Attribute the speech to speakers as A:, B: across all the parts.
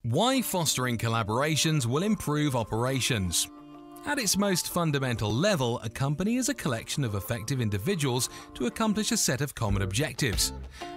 A: Why fostering collaborations will improve operations. At its most fundamental level, a company is a collection of effective individuals to accomplish a set of common objectives.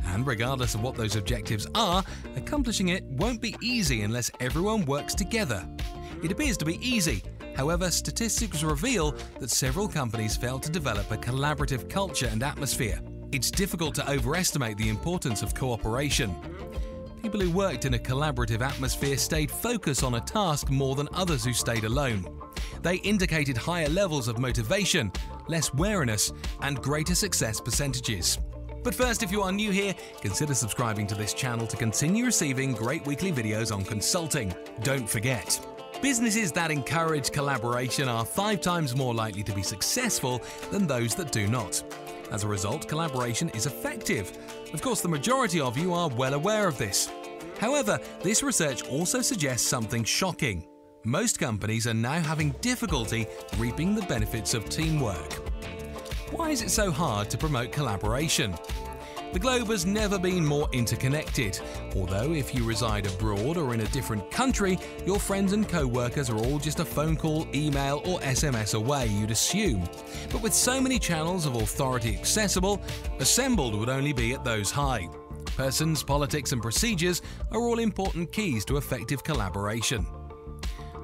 A: And regardless of what those objectives are, accomplishing it won't be easy unless everyone works together. It appears to be easy. However, statistics reveal that several companies fail to develop a collaborative culture and atmosphere. It's difficult to overestimate the importance of cooperation. People who worked in a collaborative atmosphere stayed focused on a task more than others who stayed alone. They indicated higher levels of motivation, less wariness, and greater success percentages. But first, if you are new here, consider subscribing to this channel to continue receiving great weekly videos on consulting. Don't forget, businesses that encourage collaboration are 5 times more likely to be successful than those that do not. As a result, collaboration is effective. Of course, the majority of you are well aware of this. However, this research also suggests something shocking. Most companies are now having difficulty reaping the benefits of teamwork. Why is it so hard to promote collaboration? The globe has never been more interconnected, although if you reside abroad or in a different country, your friends and co-workers are all just a phone call, email or SMS away, you'd assume. But with so many channels of authority accessible, assembled would only be at those high. Persons, politics and procedures are all important keys to effective collaboration.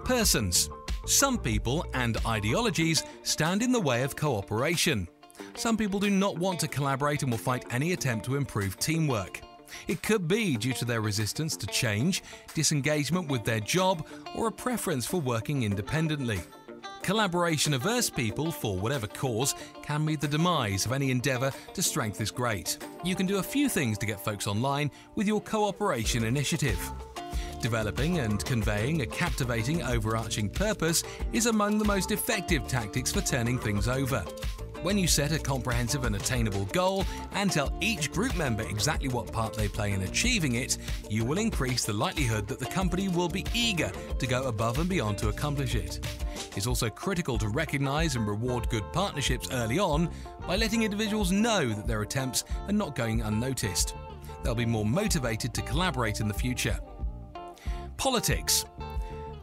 A: Persons. Some people and ideologies stand in the way of cooperation. Some people do not want to collaborate and will fight any attempt to improve teamwork. It could be due to their resistance to change, disengagement with their job, or a preference for working independently. Collaboration-averse people, for whatever cause, can be the demise of any endeavour to strength is great. You can do a few things to get folks online with your cooperation initiative. Developing and conveying a captivating overarching purpose is among the most effective tactics for turning things over. When you set a comprehensive and attainable goal and tell each group member exactly what part they play in achieving it, you will increase the likelihood that the company will be eager to go above and beyond to accomplish it. It's also critical to recognize and reward good partnerships early on by letting individuals know that their attempts are not going unnoticed. They'll be more motivated to collaborate in the future. Politics.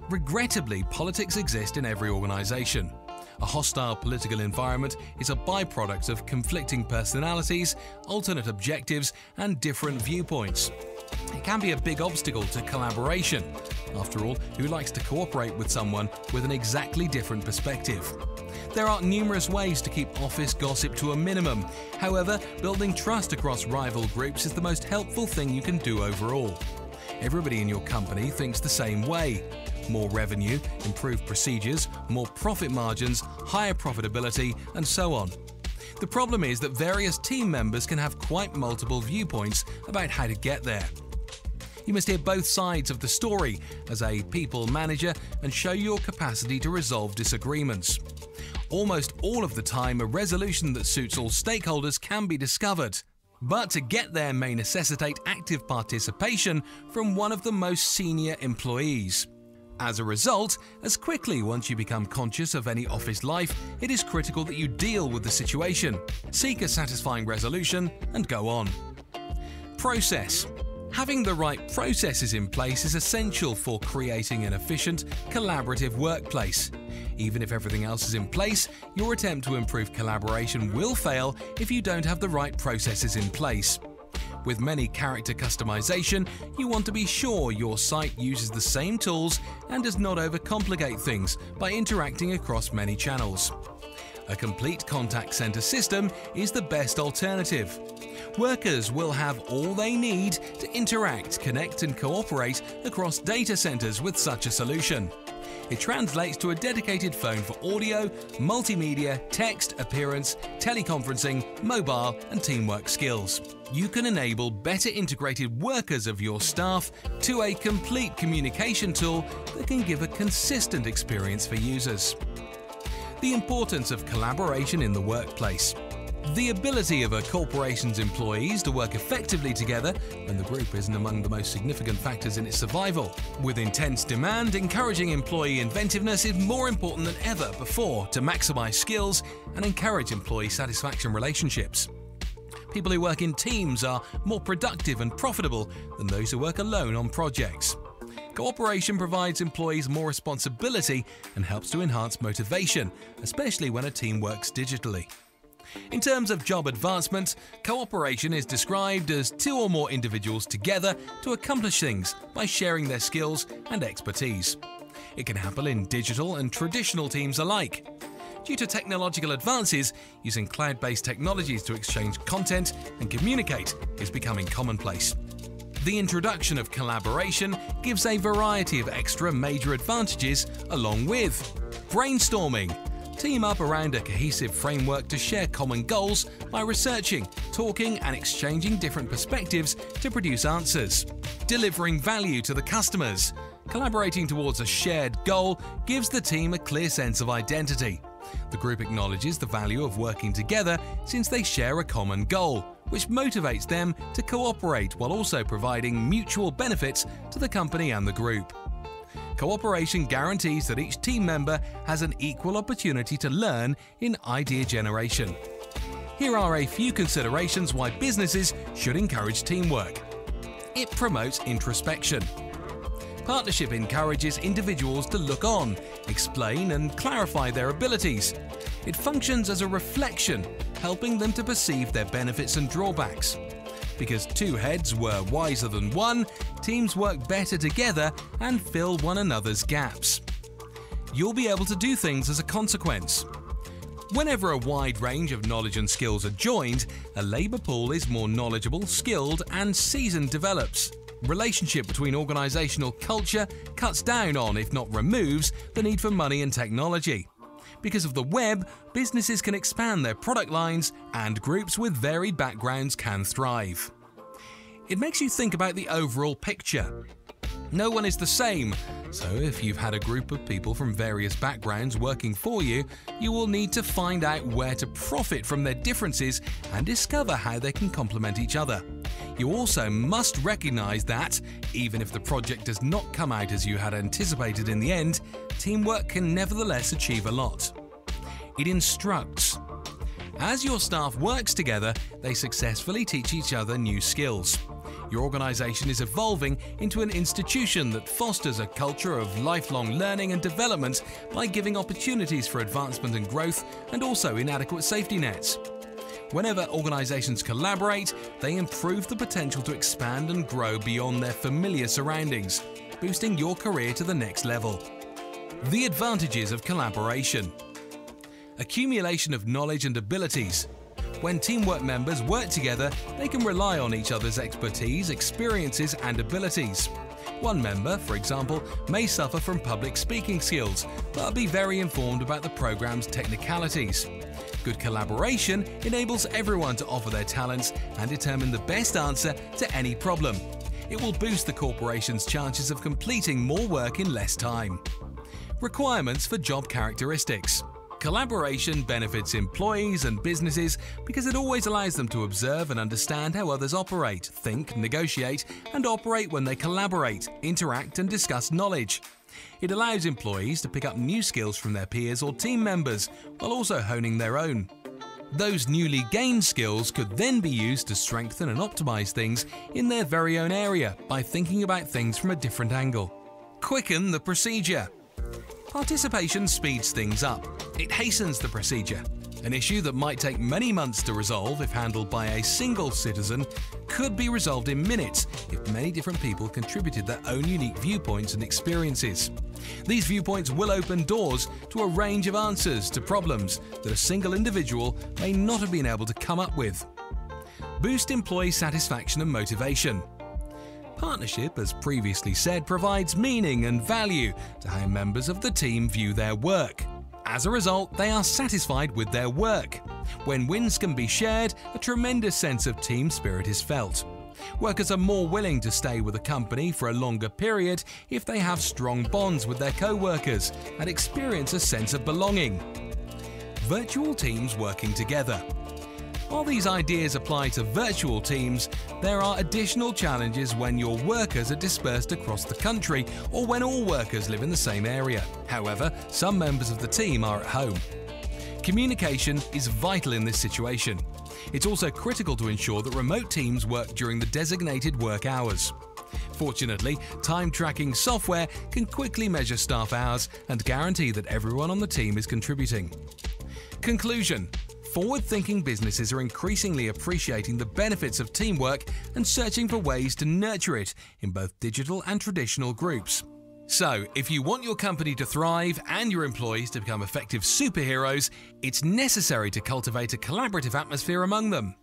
A: Regrettably, politics exist in every organization. A hostile political environment is a byproduct of conflicting personalities, alternate objectives, and different viewpoints. It can be a big obstacle to collaboration. After all, who likes to cooperate with someone with an exactly different perspective? There are numerous ways to keep office gossip to a minimum. However, building trust across rival groups is the most helpful thing you can do overall. Everybody in your company thinks the same way. More revenue, improved procedures, more profit margins, higher profitability, and so on. The problem is that various team members can have quite multiple viewpoints about how to get there. You must hear both sides of the story as a people manager and show your capacity to resolve disagreements. Almost all of the time, a resolution that suits all stakeholders can be discovered. But to get there may necessitate active participation from one of the most senior employees. As a result, as quickly once you become conscious of any office life, it is critical that you deal with the situation, seek a satisfying resolution, and go on. Process. Having the right processes in place is essential for creating an efficient, collaborative workplace. Even if everything else is in place, your attempt to improve collaboration will fail if you don't have the right processes in place. With many character customization, you want to be sure your site uses the same tools and does not overcomplicate things by interacting across many channels. A complete contact center system is the best alternative. Workers will have all they need to interact, connect and cooperate across data centers with such a solution. It translates to a dedicated phone for audio, multimedia, text, appearance, teleconferencing, mobile and teamwork skills. You can enable better integrated workers of your staff to a complete communication tool that can give a consistent experience for users. The importance of collaboration in the workplace. The ability of a corporation's employees to work effectively together when the group isn't among the most significant factors in its survival. With intense demand, encouraging employee inventiveness is more important than ever before to maximize skills and encourage employee satisfaction relationships. People who work in teams are more productive and profitable than those who work alone on projects. Cooperation provides employees more responsibility and helps to enhance motivation, especially when a team works digitally. In terms of job advancement, cooperation is described as two or more individuals together to accomplish things by sharing their skills and expertise. It can happen in digital and traditional teams alike. Due to technological advances, using cloud-based technologies to exchange content and communicate is becoming commonplace. The introduction of collaboration gives a variety of extra major advantages along with brainstorming. Team up around a cohesive framework to share common goals by researching, talking and exchanging different perspectives to produce answers. Delivering value to the customers. Collaborating towards a shared goal gives the team a clear sense of identity. The group acknowledges the value of working together since they share a common goal, which motivates them to cooperate while also providing mutual benefits to the company and the group. Cooperation guarantees that each team member has an equal opportunity to learn in idea generation. Here are a few considerations why businesses should encourage teamwork. It promotes introspection. Partnership encourages individuals to look on, explain and clarify their abilities. It functions as a reflection, helping them to perceive their benefits and drawbacks. Because two heads were wiser than one, teams work better together and fill one another's gaps. You'll be able to do things as a consequence. Whenever a wide range of knowledge and skills are joined, a labour pool is more knowledgeable, skilled and seasoned develops. Relationship between organisational culture cuts down on, if not removes, the need for money and technology. Because of the web, businesses can expand their product lines and groups with varied backgrounds can thrive. It makes you think about the overall picture. No one is the same, so if you've had a group of people from various backgrounds working for you, you will need to find out where to profit from their differences and discover how they can complement each other. You also must recognise that, even if the project does not come out as you had anticipated in the end, teamwork can nevertheless achieve a lot. It instructs. As your staff works together, they successfully teach each other new skills. Your organisation is evolving into an institution that fosters a culture of lifelong learning and development by giving opportunities for advancement and growth and also inadequate safety nets. Whenever organisations collaborate, they improve the potential to expand and grow beyond their familiar surroundings, boosting your career to the next level. The advantages of collaboration. Accumulation of knowledge and abilities. When teamwork members work together, they can rely on each other's expertise, experiences and abilities. One member, for example, may suffer from public speaking skills, but be very informed about the program's technicalities. Good collaboration enables everyone to offer their talents and determine the best answer to any problem. It will boost the corporation's chances of completing more work in less time. Requirements for job characteristics. Collaboration benefits employees and businesses because it always allows them to observe and understand how others operate, think, negotiate, and operate when they collaborate, interact, and discuss knowledge. It allows employees to pick up new skills from their peers or team members, while also honing their own. Those newly gained skills could then be used to strengthen and optimize things in their very own area by thinking about things from a different angle. Quicken the procedure. Participation speeds things up. It hastens the procedure. An issue that might take many months to resolve if handled by a single citizen could be resolved in minutes if many different people contributed their own unique viewpoints and experiences. These viewpoints will open doors to a range of answers to problems that a single individual may not have been able to come up with. Boost employee satisfaction and motivation. Partnership, as previously said, provides meaning and value to how members of the team view their work. As a result, they are satisfied with their work. When wins can be shared, a tremendous sense of team spirit is felt. Workers are more willing to stay with a company for a longer period if they have strong bonds with their co-workers and experience a sense of belonging. Virtual teams working together. While these ideas apply to virtual teams, there are additional challenges when your workers are dispersed across the country or when all workers live in the same area. However, some members of the team are at home. Communication is vital in this situation. It's also critical to ensure that remote teams work during the designated work hours. Fortunately, time tracking software can quickly measure staff hours and guarantee that everyone on the team is contributing. Conclusion: forward-thinking businesses are increasingly appreciating the benefits of teamwork and searching for ways to nurture it in both digital and traditional groups. So, if you want your company to thrive and your employees to become effective superheroes, it's necessary to cultivate a collaborative atmosphere among them.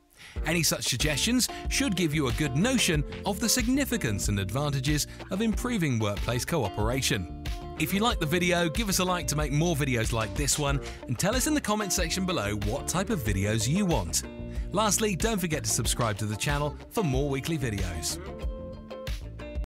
A: Any such suggestions should give you a good notion of the significance and advantages of improving workplace cooperation. If you like the video, give us a like to make more videos like this one, and tell us in the comment section below what type of videos you want. Lastly, don't forget to subscribe to the channel for more weekly videos.